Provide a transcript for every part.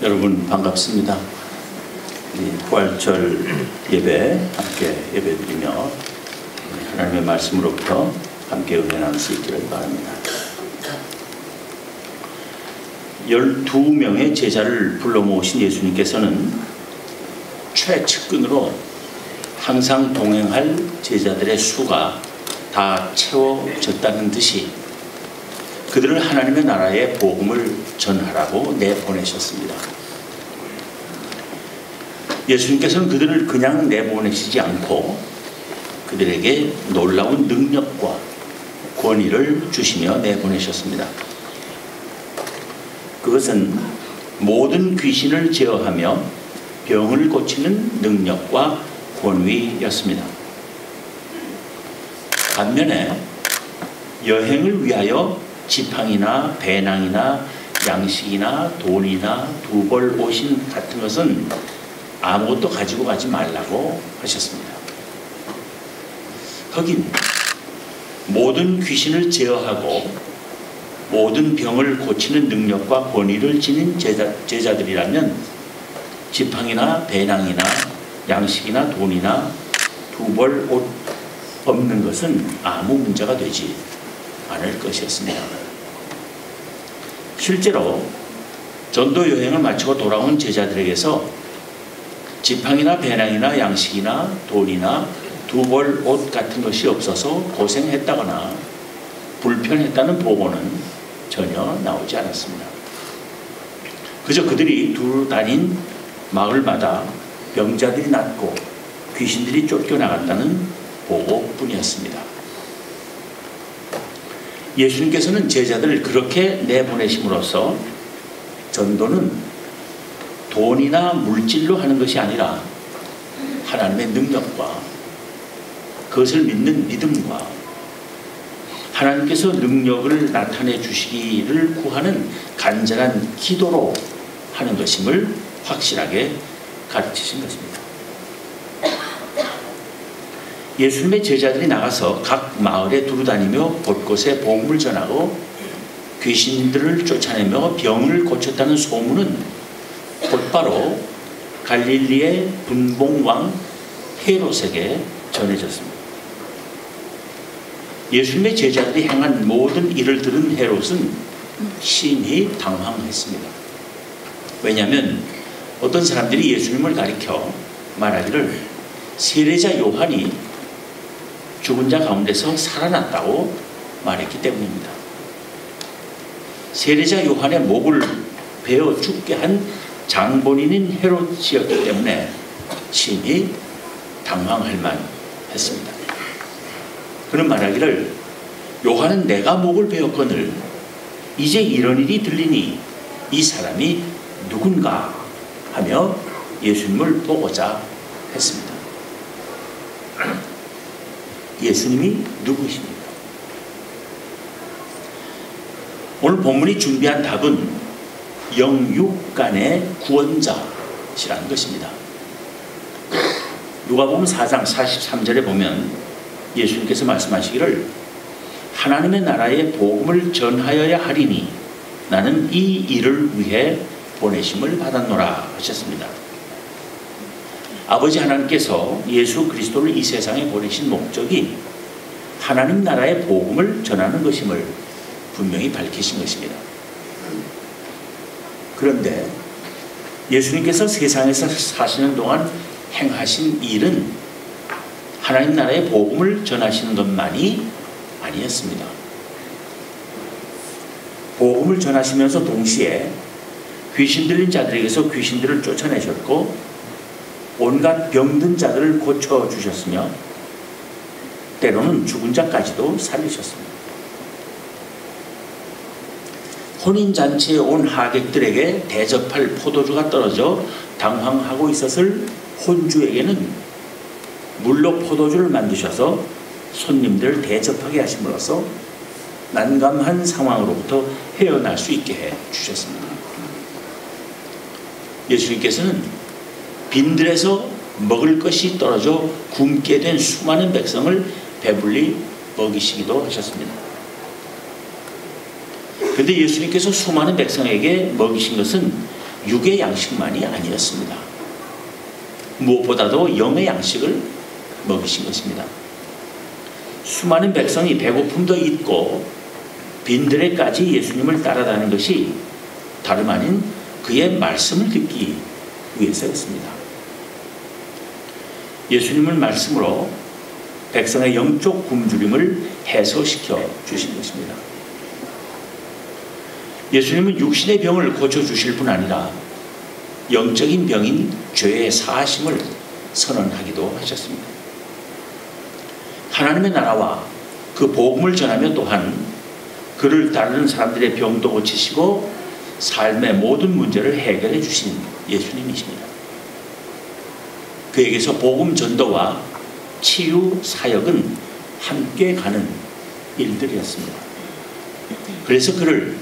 여러분 반갑습니다. 부활절 예배 함께 예배드리며 하나님의 말씀으로부터 함께 은혜 나눌 수 있기를 바랍니다. 12명의 제자를 불러 모으신 예수님께서는 최측근으로 항상 동행할 제자들의 수가 다 채워졌다는 듯이 그들을 하나님의 나라의 복음을 전하라고 내보내셨습니다. 예수님께서는 그들을 그냥 내보내시지 않고 그들에게 놀라운 능력과 권위를 주시며 내보내셨습니다. 그것은 모든 귀신을 제어하며 병을 고치는 능력과 권위였습니다. 반면에 여행을 위하여 지팡이나 배낭이나 양식이나 돈이나 두벌 옷인 같은 것은 아무것도 가지고 가지 말라고 하셨습니다. 하긴 모든 귀신을 제어하고 모든 병을 고치는 능력과 권위를 지닌 제자들이라면 지팡이나 배낭이나 양식이나 돈이나 두벌 옷 없는 것은 아무 문제가 되지 않을 것이었습니다. 실제로 전도 여행을 마치고 돌아온 제자들에게서 지팡이나 배낭이나 양식이나 돈이나 두벌 옷 같은 것이 없어서 고생했다거나 불편했다는 보고는 전혀 나오지 않았습니다. 그저 그들이 두루 다닌 마을마다 병자들이 낫고 귀신들이 쫓겨나갔다는 보고뿐이었습니다. 예수님께서는 제자들을 그렇게 내보내심으로써 전도는 돈이나 물질로 하는 것이 아니라 하나님의 능력과 그것을 믿는 믿음과 하나님께서 능력을 나타내 주시기를 구하는 간절한 기도로 하는 것임을 확실하게 가르치신 것입니다. 예수님의 제자들이 나가서 각 마을에 두루다니며 곳곳에 복음을 전하고 귀신들을 쫓아내며 병을 고쳤다는 소문은 곧바로 갈릴리의 분봉왕 헤롯에게 전해졌습니다. 예수님의 제자들이 행한 모든 일을 들은 헤롯은 심히 당황했습니다. 왜냐하면 어떤 사람들이 예수님을 가리켜 말하기를 세례자 요한이 죽은 자 가운데서 살아났다고 말했기 때문입니다. 세례자 요한의 목을 베어 죽게 한 장본인인 헤롯이었기 때문에 심히 당황할 만했습니다. 그는 말하기를 요한은 내가 목을 베었거늘 이제 이런 일이 들리니 이 사람이 누군가 하며 예수님을 보고자 했습니다. 예수님이 누구십니까? 오늘 본문이 준비한 답은 영육간의 구원자시라는 것입니다. 누가복음 4장 43절에 보면 예수님께서 말씀하시기를 하나님의 나라의 복음을 전하여야 하리니 나는 이 일을 위해 보내심을 받았노라 하셨습니다. 아버지 하나님께서 예수 그리스도를 이 세상에 보내신 목적이 하나님 나라의 복음을 전하는 것임을 분명히 밝히신 것입니다. 그런데 예수님께서 세상에서 사시는 동안 행하신 일은 하나님 나라의 복음을 전하시는 것만이 아니었습니다. 복음을 전하시면서 동시에 귀신 들린 자들에게서 귀신들을 쫓아내셨고 온갖 병든 자들을 고쳐주셨으며 때로는 죽은 자까지도 살리셨습니다. 혼인잔치에 온 하객들에게 대접할 포도주가 떨어져 당황하고 있었을 혼주에게는 물로 포도주를 만드셔서 손님들을 대접하게 하심으로써 난감한 상황으로부터 헤어날 수 있게 해 주셨습니다. 예수님께서는 빈들에서 먹을 것이 떨어져 굶게 된 수많은 백성을 배불리 먹이시기도 하셨습니다. 그런데 예수님께서 수많은 백성에게 먹이신 것은 육의 양식만이 아니었습니다. 무엇보다도 영의 양식을 먹이신 것입니다. 수많은 백성이 배고픔도 잊고 빈들에까지 예수님을 따라다니는 것이 다름 아닌 그의 말씀을 듣기 위해서였습니다. 예수님은 말씀으로 백성의 영적 굶주림을 해소시켜 주신 것입니다. 예수님은 육신의 병을 고쳐주실 뿐 아니라 영적인 병인 죄의 사하심을 선언하기도 하셨습니다. 하나님의 나라와 그 복음을 전하며 또한 그를 따르는 사람들의 병도 고치시고 삶의 모든 문제를 해결해 주신 예수님이십니다. 그에게서 복음 전도와 치유 사역은 함께 가는 일들이었습니다. 그래서 그를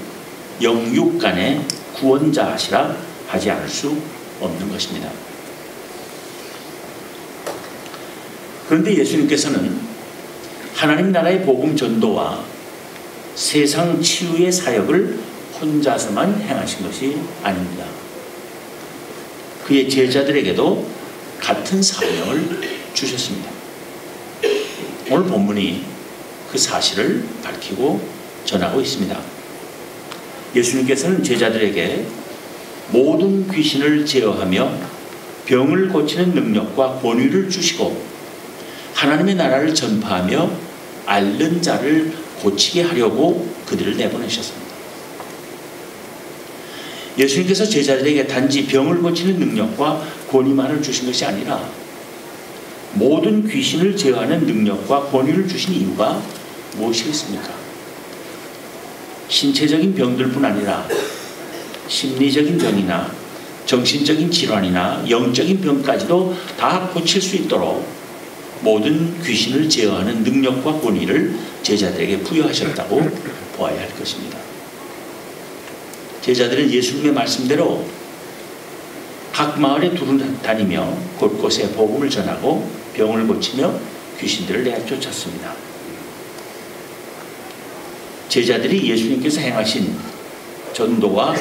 영육 간의 구원자시라 하지 않을 수 없는 것입니다. 그런데 예수님께서는 하나님 나라의 복음 전도와 세상 치유의 사역을 혼자서만 행하신 것이 아닙니다. 그의 제자들에게도 같은 사명을 주셨습니다. 오늘 본문이 그 사실을 밝히고 전하고 있습니다. 예수님께서는 제자들에게 모든 귀신을 제어하며 병을 고치는 능력과 권위를 주시고 하나님의 나라를 전파하며 앓는 자를 고치게 하려고 그들을 내보내셨습니다. 예수님께서 제자들에게 단지 병을 고치는 능력과 권위만을 주신 것이 아니라 모든 귀신을 제어하는 능력과 권위를 주신 이유가 무엇이겠습니까? 신체적인 병들뿐 아니라 심리적인 병이나 정신적인 질환이나 영적인 병까지도 다 고칠 수 있도록 모든 귀신을 제어하는 능력과 권위를 제자들에게 부여하셨다고 보아야 할 것입니다. 제자들은 예수님의 말씀대로 각 마을에 두루다니며 곳곳에 복음을 전하고 병을 고치며 귀신들을 내쫓았습니다. 제자들이 예수님께서 행하신 전도와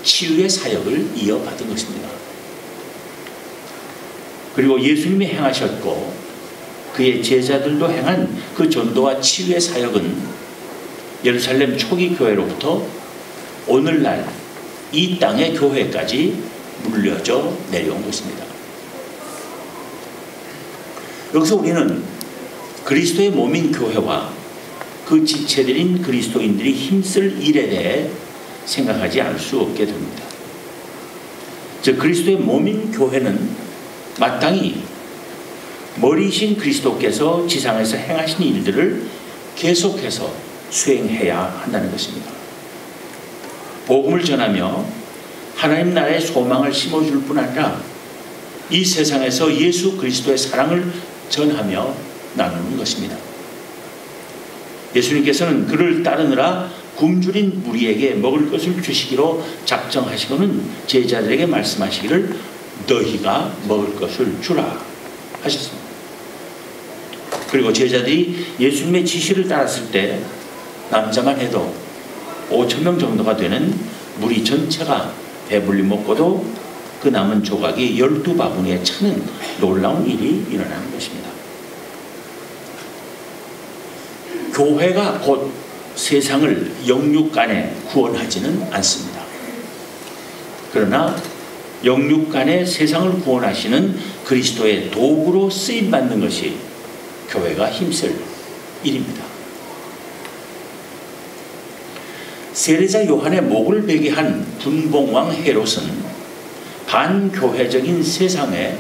치유의 사역을 이어받은 것입니다. 그리고 예수님이 행하셨고 그의 제자들도 행한 그 전도와 치유의 사역은 예루살렘 초기 교회로부터 오늘날 이 땅의 교회까지 물려져 내려온 것입니다. 여기서 우리는 그리스도의 몸인 교회와 그 지체들인 그리스도인들이 힘쓸 일에 대해 생각하지 않을 수 없게 됩니다. 즉 그리스도의 몸인 교회는 마땅히 머리이신 그리스도께서 지상에서 행하신 일들을 계속해서 수행해야 한다는 것입니다. 복음을 전하며 하나님 나라의 소망을 심어줄 뿐 아니라 이 세상에서 예수 그리스도의 사랑을 전하며 나누는 것입니다. 예수님께서는 그를 따르느라 굶주린 무리에게 먹을 것을 주시기로 작정하시고는 제자들에게 말씀하시기를 너희가 먹을 것을 주라 하셨습니다. 그리고 제자들이 예수님의 지시를 따랐을 때 남자만 해도 5,000명 정도가 되는 무리 전체가 배불리 먹고도 그 남은 조각이 12바구니에 차는 놀라운 일이 일어나는 것입니다. 교회가 곧 세상을 영육간에 구원하지는 않습니다. 그러나 영육간에 세상을 구원하시는 그리스도의 도구로 쓰임받는 것이 교회가 힘쓸 일입니다. 세례자 요한의 목을 베게 한 분봉왕 헤롯은 반교회적인 세상의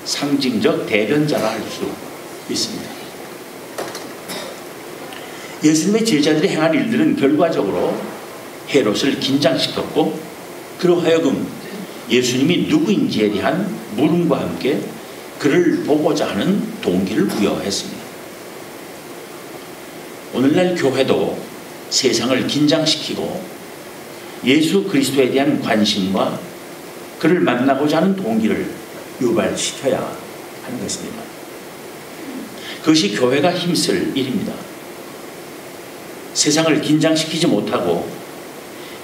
상징적 대변자라 할 수 있습니다. 예수님의 제자들이 행한 일들은 결과적으로 헤롯을 긴장시켰고 그로 하여금 예수님이 누구인지에 대한 물음과 함께 그를 보고자 하는 동기를 부여했습니다. 오늘날 교회도 세상을 긴장시키고 예수 그리스도에 대한 관심과 그를 만나고자 하는 동기를 유발시켜야 하는 것입니다. 그것이 교회가 힘쓸 일입니다. 세상을 긴장시키지 못하고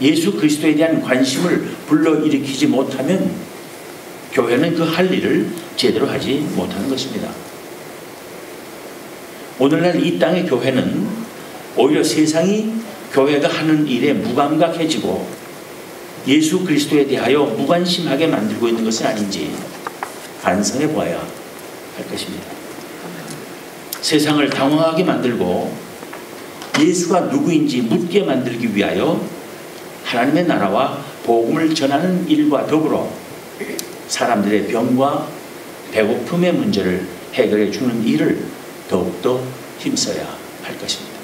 예수 그리스도에 대한 관심을 불러일으키지 못하면 교회는 그 할 일을 제대로 하지 못하는 것입니다. 오늘날 이 땅의 교회는 오히려 세상이 교회가 하는 일에 무감각해지고 예수 그리스도에 대하여 무관심하게 만들고 있는 것은 아닌지 반성해 보아야 할 것입니다. 세상을 당황하게 만들고 예수가 누구인지 묻게 만들기 위하여 하나님의 나라와 복음을 전하는 일과 더불어 사람들의 병과 배고픔의 문제를 해결해 주는 일을 더욱더 힘써야 할 것입니다.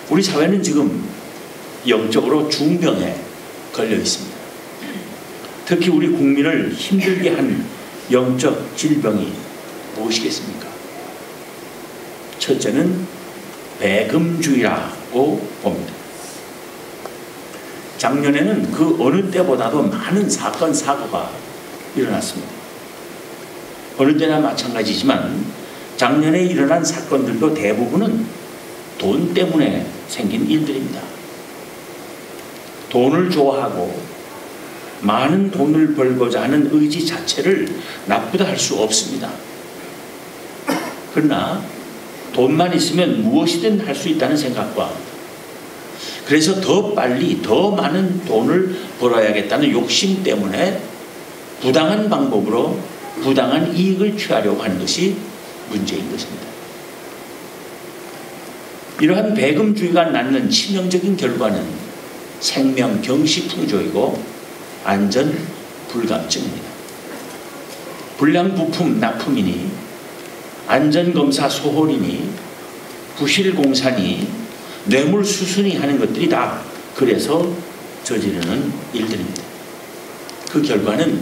우리 사회는 지금 영적으로 중병에 걸려 있습니다. 특히 우리 국민을 힘들게 한 영적 질병이 무엇이겠습니까? 첫째는 배금주의라고 봅니다. 작년에는 그 어느 때보다도 많은 사건, 사고가 일어났습니다. 어느 때나 마찬가지지만 작년에 일어난 사건들도 대부분은 돈 때문에 생긴 일들입니다. 돈을 좋아하고 많은 돈을 벌고자 하는 의지 자체를 나쁘다 할 수 없습니다. 그러나 돈만 있으면 무엇이든 할 수 있다는 생각과 그래서 더 빨리 더 많은 돈을 벌어야겠다는 욕심 때문에 부당한 방법으로 부당한 이익을 취하려고 하는 것이 문제인 것입니다. 이러한 배금주의가 낳는 치명적인 결과는 생명경시풍조이고 안전불감증입니다. 불량부품 납품이니 안전검사 소홀이니 부실공사니 뇌물수순이 하는 것들이 다 그래서 저지르는 일들입니다. 그 결과는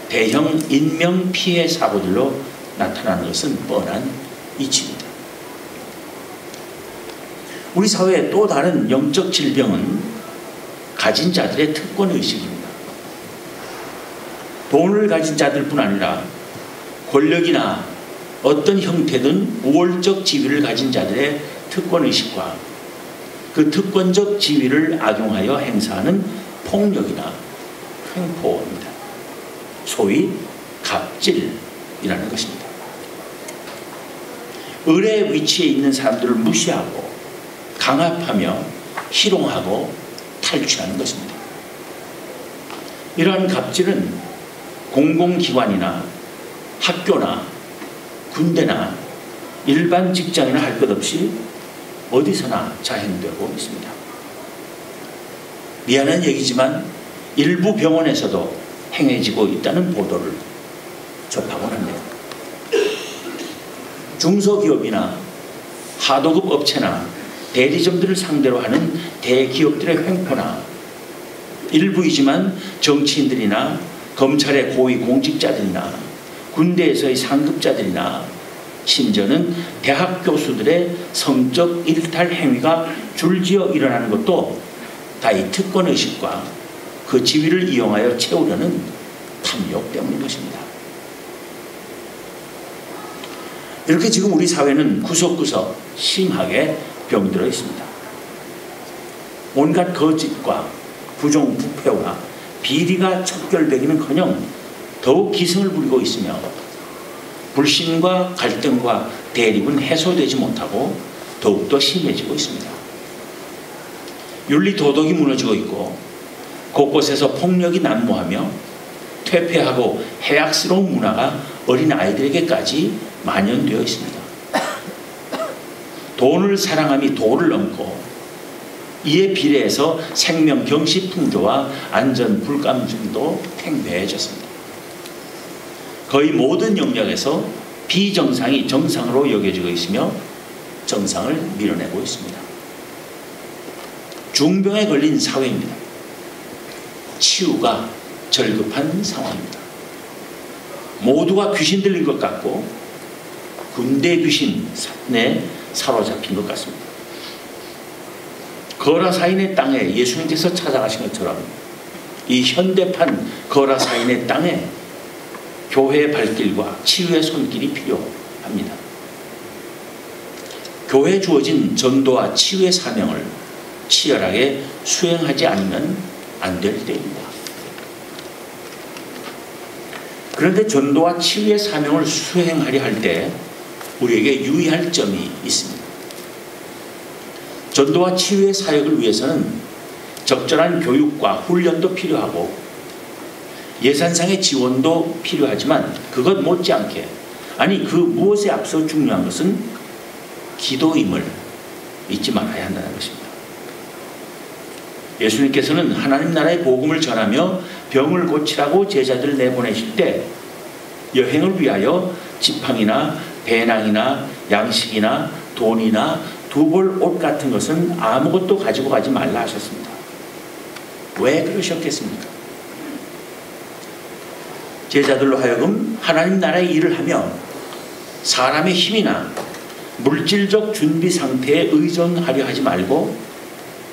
대형 인명피해 사고들로 나타나는 것은 뻔한 이치입니다. 우리 사회의 또 다른 영적 질병은 가진 자들의 특권의식입니다. 돈을 가진 자들뿐 아니라 권력이나 어떤 형태든 우월적 지위를 가진 자들의 특권의식과 그 특권적 지위를 악용하여 행사하는 폭력이나 횡포입니다. 소위 갑질이라는 것입니다. 을의 위치에 있는 사람들을 무시하고 강압하며 희롱하고 탈취하는 것입니다. 이러한 갑질은 공공기관이나 학교나 군대나 일반 직장이나 할 것 없이 어디서나 자행되고 있습니다. 미안한 얘기지만 일부 병원에서도 행해지고 있다는 보도를 접하곤 합니다. 중소기업이나 하도급 업체나 대리점들을 상대로 하는 대기업들의 횡포나 일부이지만 정치인들이나 검찰의 고위 공직자들이나 군대에서의 상급자들이나 심지어는 대학 교수들의 성적 일탈 행위가 줄지어 일어나는 것도 다 이 특권의식과 그 지위를 이용하여 채우려는 탐욕 때문인 것입니다. 이렇게 지금 우리 사회는 구석구석 심하게 병들어 있습니다. 온갖 거짓과 부정부패와 비리가 척결되기는커녕 더욱 기승을 부리고 있으며 불신과 갈등과 대립은 해소되지 못하고 더욱더 심해지고 있습니다. 윤리 도덕이 무너지고 있고 곳곳에서 폭력이 난무하며 퇴폐하고 해악스러운 문화가 어린 아이들에게까지 만연되어 있습니다. 돈을 사랑함이 도를 넘고 이에 비례해서 생명경시풍조와 안전불감증도 팽배해졌습니다. 거의 모든 영역에서 비정상이 정상으로 여겨지고 있으며 정상을 밀어내고 있습니다. 중병에 걸린 사회입니다. 치유가 절급한 상황입니다. 모두가 귀신 들린 것 같고 군대 귀신에 사로잡힌 것 같습니다. 거라사인의 땅에 예수님께서 찾아가신 것처럼 이 현대판 거라사인의 땅에 교회의 발길과 치유의 손길이 필요합니다. 교회에 주어진 전도와 치유의 사명을 치열하게 수행하지 않으면 안 될 때입니다. 그런데 전도와 치유의 사명을 수행하려 할 때 우리에게 유의할 점이 있습니다. 전도와 치유의 사역을 위해서는 적절한 교육과 훈련도 필요하고 예산상의 지원도 필요하지만 그것 못지않게, 아니 그 무엇에 앞서 중요한 것은 기도임을 잊지 말아야 한다는 것입니다. 예수님께서는 하나님 나라의 복음을 전하며 병을 고치라고 제자들을 내보내실 때 여행을 위하여 지팡이나 배낭이나 양식이나 돈이나 두 벌 옷 같은 것은 아무것도 가지고 가지 말라 하셨습니다. 왜 그러셨겠습니까? 제자들로 하여금 하나님 나라의 일을 하며 사람의 힘이나 물질적 준비 상태에 의존하려 하지 말고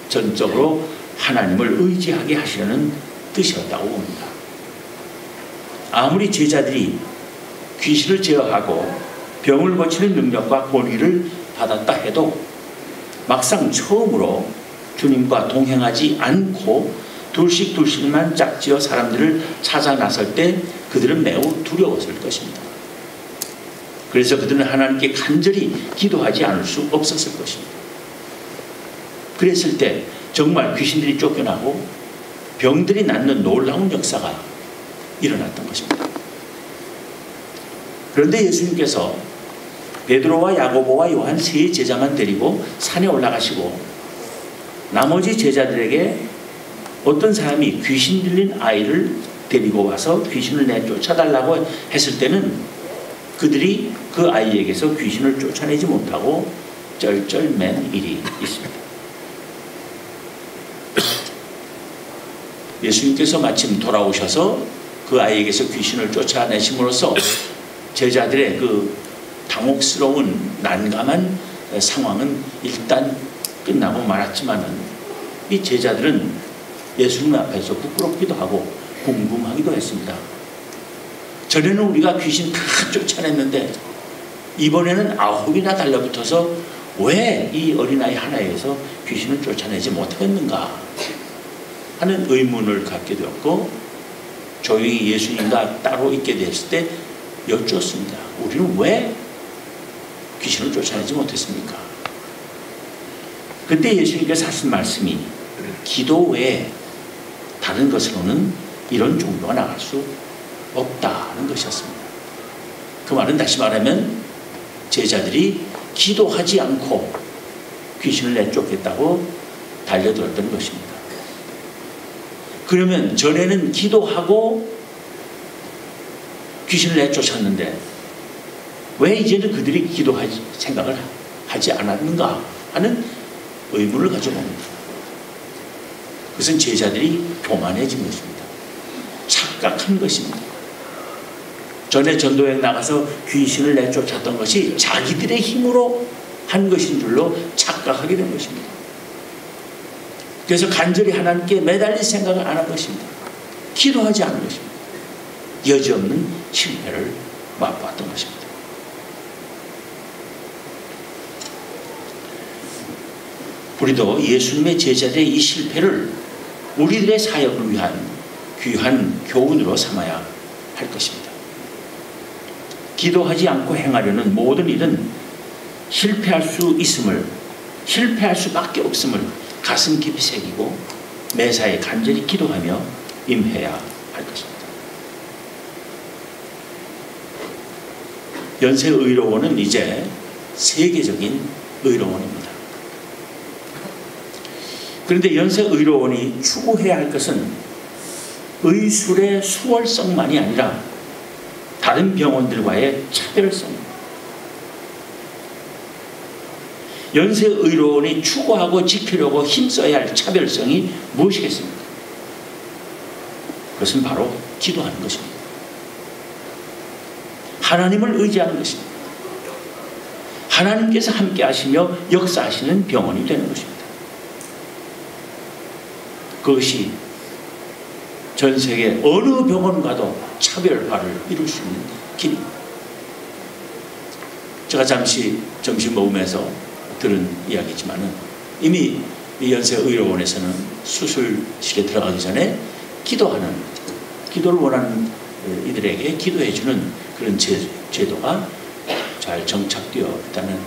전적으로 하나님을 의지하게 하시려는 뜻이었다고 봅니다. 아무리 제자들이 귀신을 제어하고 병을 고치는 능력과 권위를 받았다 해도 막상 처음으로 주님과 동행하지 않고 둘씩만 짝지어 사람들을 찾아 나설 때 그들은 매우 두려웠을 것입니다. 그래서 그들은 하나님께 간절히 기도하지 않을 수 없었을 것입니다. 그랬을 때 정말 귀신들이 쫓겨나고 병들이 낫는 놀라운 역사가 일어났던 것입니다. 그런데 예수님께서 베드로와 야고보와 요한 세 제자만 데리고 산에 올라가시고 나머지 제자들에게 어떤 사람이 귀신 들린 아이를 데리고 와서 귀신을 내쫓아달라고 했을 때는 그들이 그 아이에게서 귀신을 쫓아내지 못하고 쩔쩔맨 일이 있습니다. 예수님께서 마침 돌아오셔서 그 아이에게서 귀신을 쫓아내심으로써 제자들의 그 당혹스러운 난감한 상황은 일단 끝나고 말았지만은 이 제자들은 예수님 앞에서 부끄럽기도 하고 궁금하기도 했습니다. 전에는 우리가 귀신 다 쫓아냈는데 이번에는 9이나 달라붙어서 왜 이 어린아이 하나에서 귀신을 쫓아내지 못했는가 하는 의문을 갖게 되었고 조용히 예수님과 따로 있게 됐을 때 여쭈었습니다. 우리는 왜 귀신을 쫓아내지 못했습니까? 그때 예수님께서 하신 말씀이 기도 외에 다른 것으로는 이런 종교가 나갈 수 없다는 것이었습니다. 그 말은 다시 말하면 제자들이 기도하지 않고 귀신을 내쫓겠다고 달려들었던 것입니다. 그러면 전에는 기도하고 귀신을 내쫓았는데 왜 이제는 그들이 기도할 생각을 하지 않았는가 하는 의문을 가져봅니다. 그것은 제자들이 교만해진 것입니다. 착각한 것입니다. 전에 전도여행 나가서 귀신을 내쫓았던 것이 자기들의 힘으로 한 것인 줄로 착각하게 된 것입니다. 그래서 간절히 하나님께 매달릴 생각을 안 한 것입니다. 기도하지 않은 것입니다. 여지없는 실패를 맛보았던 것입니다. 우리도 예수님의 제자들의 이 실패를 우리들의 사역을 위한 귀한 교훈으로 삼아야 할 것입니다. 기도하지 않고 행하려는 모든 일은 실패할 수 있음을, 실패할 수밖에 없음을 가슴 깊이 새기고 매사에 간절히 기도하며 임해야 할 것입니다. 연세의료원은 이제 세계적인 의료원입니다. 그런데 연세의료원이 추구해야 할 것은 의술의 수월성만이 아니라 다른 병원들과의 차별성입니다. 연세의료원이 추구하고 지키려고 힘써야 할 차별성이 무엇이겠습니까? 그것은 바로 기도하는 것입니다. 하나님을 의지하는 것입니다. 하나님께서 함께 하시며 역사하시는 병원이 되는 것입니다. 그것이 전 세계 어느 병원과도 차별화를 이룰 수 있는 길입니다. 제가 잠시 점심 먹으면서 들은 이야기지만은 이미 이 연세의료원에서는 수술실에 들어가기 전에 기도를 원하는 이들에게 기도해주는 그런 제도가 잘 정착되어 있다는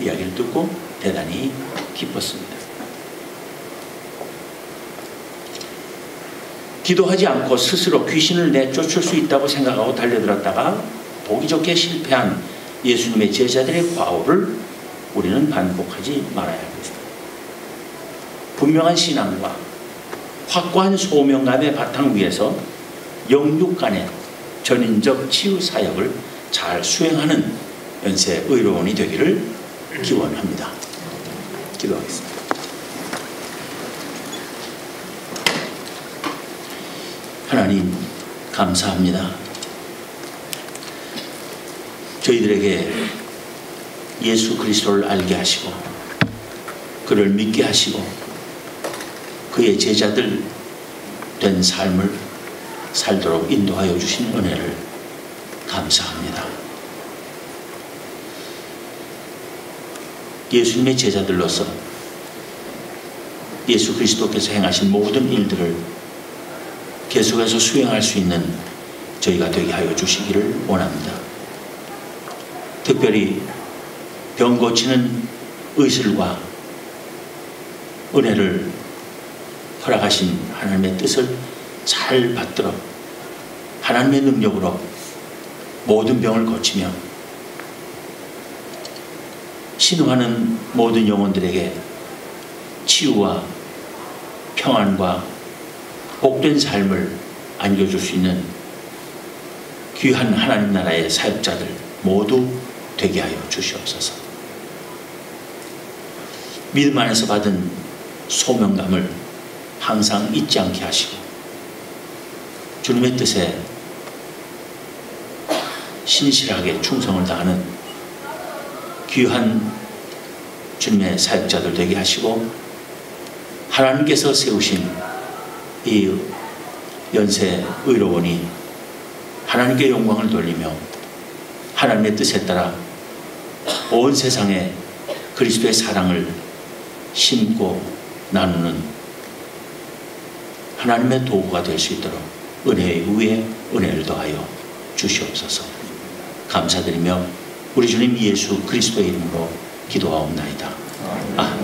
이야기를 듣고 대단히 기뻤습니다. 기도하지 않고 스스로 귀신을 내쫓을 수 있다고 생각하고 달려들었다가 보기 좋게 실패한 예수님의 제자들의 과오를 우리는 반복하지 말아야 하겠습니다. 분명한 신앙과 확고한 소명감의 바탕 위에서 영육 간의 전인적 치유 사역을 잘 수행하는 연세의료원이 되기를 기원합니다. 기도하겠습니다. 하나님 감사합니다. 저희들에게 예수 그리스도를 알게 하시고 그를 믿게 하시고 그의 제자들 된 삶을 살도록 인도하여 주신 은혜를 감사합니다. 예수님의 제자들로서 예수 그리스도께서 행하신 모든 일들을 계속해서 수행할 수 있는 저희가 되게 하여 주시기를 원합니다. 특별히 병 고치는 의술과 은혜를 허락하신 하나님의 뜻을 잘 받들어 하나님의 능력으로 모든 병을 고치며 신음하는 모든 영혼들에게 치유와 평안과 복된 삶을 안겨줄 수 있는 귀한 하나님 나라의 사역자들 모두 되게 하여 주시옵소서. 믿음 안에서 받은 소명감을 항상 잊지 않게 하시고 주님의 뜻에 신실하게 충성을 다하는 귀한 주님의 사역자들 되게 하시고 하나님께서 세우신 이 연세의료원이 하나님께 영광을 돌리며 하나님의 뜻에 따라 온 세상에 그리스도의 사랑을 심고 나누는 하나님의 도구가 될 수 있도록 은혜 위에 은혜를 더하여 주시옵소서. 감사드리며 우리 주님 예수 그리스도의 이름으로 기도하옵나이다. 아멘.